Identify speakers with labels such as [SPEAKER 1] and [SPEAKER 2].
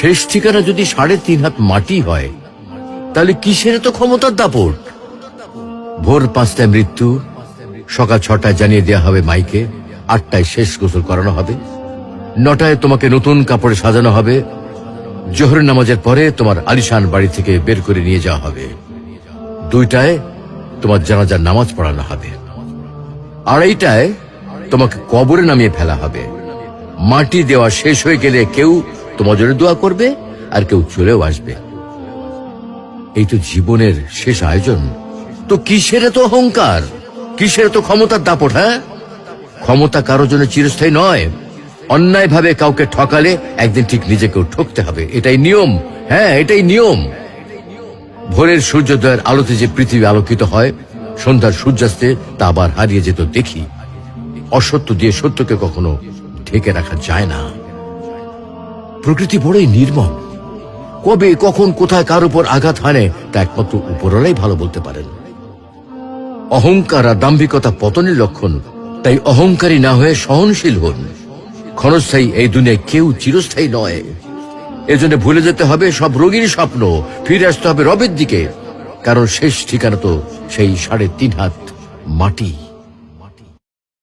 [SPEAKER 1] শেষ ঠিকানা যদি 3.5 হাত মাটি হয়, তাহলে কিসের তো ক্ষমতার দাপট? ভোর 5টায় মৃত্যু, সকাল 6টায় জানিয়ে দেওয়া হবে মাইকে, 8টায় শেষ গোসল করানো হবে, 9টায় তোমাকে নতুন কাপড়ে সাজানো হবে, জোহরের নামাজের পরে তোমার আলিশান বাড়ি থেকে বের করে নিয়ে যাওয়া হবে, 2টায় তোমার জানাজার নামাজ পড়ানো হবে, 2:30টায় তোমাকে কবরে নামিয়ে ফেলা হবে। মাটি দেওয়া শেষ হয়ে গেলে কেউ তোমার জন্য দোয়া করবে, আর কেউ চলেও আসবে। এই তো জীবনের শেষ আয়োজন। তো কিসের তো অহংকার, কিসের তো ক্ষমতার দাপট? হ্যাঁ, ক্ষমতা কারোর জন্য চিরস্থায়ী নয়। অন্যায় ভাবে কাউকে ঠকালে একদিন ঠিক নিজেকেও ঠকতে হবে, এটাই নিয়ম। হ্যাঁ, এটাই নিয়ম। ভোরের সূর্যোদয়ের আলোতে যে পৃথিবী আলোকিত হয়, সন্ধ্যার সূর্যাস্তে তা আবার হারিয়ে যেত দেখি। অসত্য দিয়ে সত্যকে কখনো ঢেকে রাখা যায় না। প্রকৃতি বড়ই নির্মম। কবে কখন কোথায় কার উপর আঘাত হানে তা একমাত্র উপরওয়ালাই ভালো বলতে পারেন। অহংকার আর দাম্ভিকতা পতনের লক্ষণ, তাই অহংকারী না হয়ে সহনশীল হন। ক্ষণস্থায়ী এই দুনিয়ায় কেউ চিরস্থায়ী নয়। এজন্য ভুলে যেতে হবে সব রোগীর স্বপ্ন, ফিরে আসতে হবে রবের দিকে, কারণ শেষ ঠিকানা তো সেই 3.5 হাত মাটি।